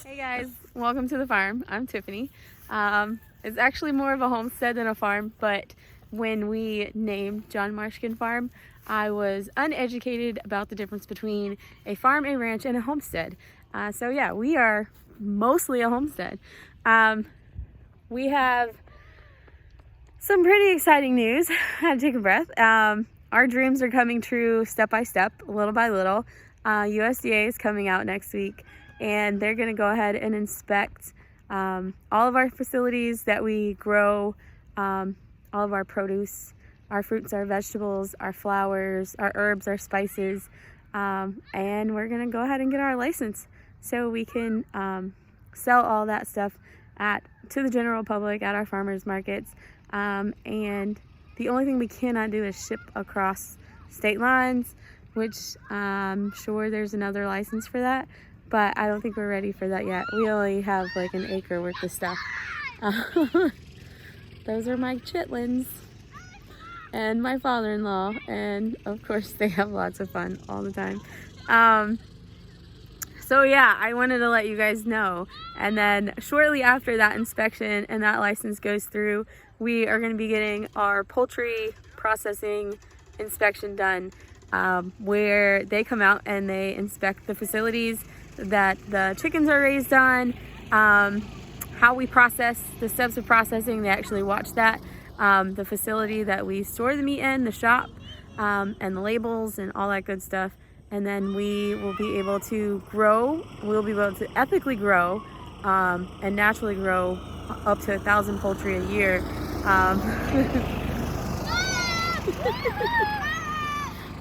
Hey guys, welcome to the farm. I'm Tiffany. It's actually more of a homestead than a farm, but when we named John Marshkin Farm, I was uneducated about the difference between a farm, a ranch, and a homestead. So yeah, we are mostly a homestead. We have some pretty exciting news. I had to take a breath. Our dreams are coming true step by step, little by little. USDA is coming out next week, and they're going to go ahead and inspect all of our facilities that we grow, all of our produce, our fruits, our vegetables, our flowers, our herbs, our spices, and we're going to go ahead and get our license so we can sell all that stuff to the general public at our farmers markets. And the only thing we cannot do is ship across state lines, which I'm sure there's another license for that, but I don't think we're ready for that yet. We only have like an acre worth of stuff. Those are my chitlins and my father-in-law, and of course they have lots of fun all the time. So yeah, I wanted to let you guys know. And then shortly after that inspection and that license goes through, we are going to be getting our poultry processing inspection done, where they come out and they inspect the facilities that the chickens are raised on, how we process, the steps of processing. They actually watch that, the facility that we store the meat in, the shop, and the labels and all that good stuff. And then we will be able to grow, we'll be able to ethically grow and naturally grow up to 1,000 poultry a year.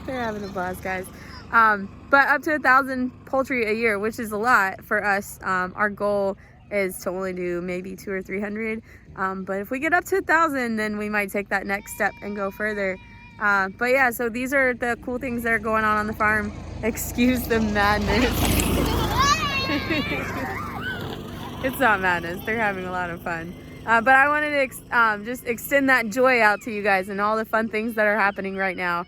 They're having a blast, guys. But up to 1,000 poultry a year, which is a lot for us. Our goal is to only do maybe 200 or 300. But if we get up to 1,000, then we might take that next step and go further. But yeah, so these are the cool things that are going on the farm. Excuse the madness. It's not madness. They're having a lot of fun. But I wanted to just extend that joy out to you guys and all the fun things that are happening right now.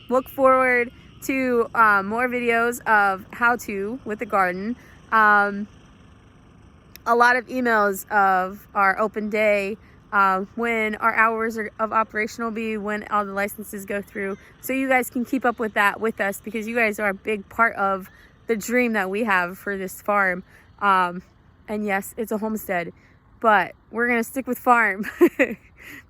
Look forward to more videos of how to with the garden. A lot of emails of our open day, when our hours of operation will be, when all the licenses go through, so you guys can keep up with that with us, because you guys are a big part of the dream that we have for this farm. And yes, it's a homestead, but we're gonna stick with farm.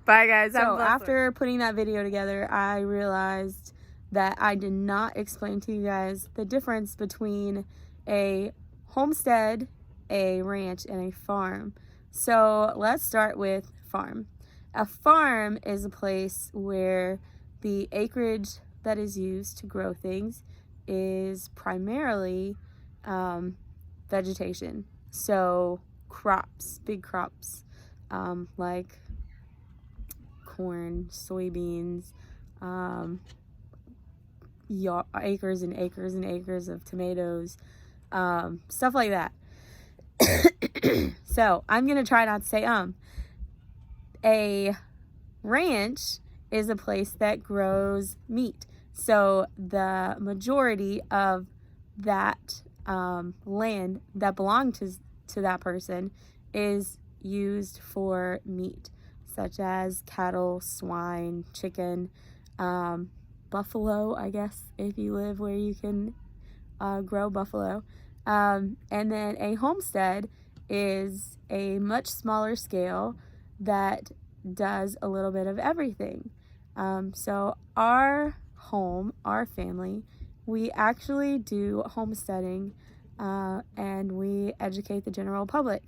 Bye guys. So after putting that video together, I realized that I did not explain to you guys the difference between a homestead, a ranch, and a farm. So let's start with farm. A farm is a place where the acreage that is used to grow things is primarily vegetation. So crops, big crops, like corn, soybeans, acres and acres and acres of tomatoes, stuff like that. So I'm gonna try not to say A ranch is a place that grows meat. So the majority of that land that belonged to that person is used for meat, such as cattle, swine, chicken, buffalo, I guess, if you live where you can grow buffalo. And then a homestead is a much smaller scale that does a little bit of everything. So our home, our family, we actually do homesteading, and we educate the general public.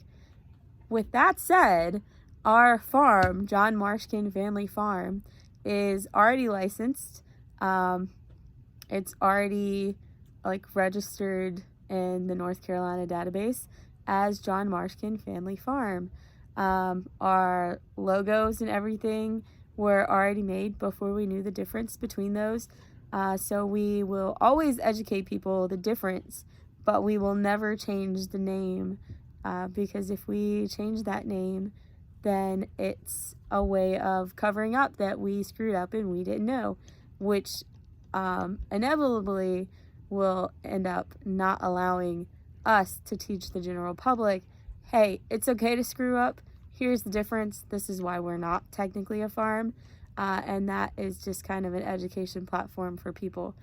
With that said, our farm, John Marshkin Family Farm, is already licensed. It's already registered in the North Carolina database as John Marshkin Family Farm. Our logos and everything were already made before we knew the difference between those. So we will always educate people the difference, but we will never change the name, because if we change that name, then it's a way of covering up that we screwed up and we didn't know, which inevitably will end up not allowing us to teach the general public, hey, it's okay to screw up. Here's the difference. This is why we're not technically a farm. And that is just kind of an education platform for people.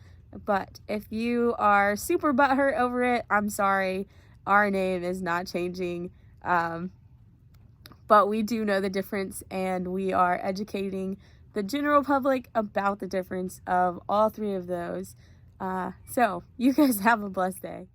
But if you are super butthurt over it, I'm sorry. Our name is not changing. But we do know the difference, and we are educating the general public about the difference of all three of those. So you guys have a blessed day.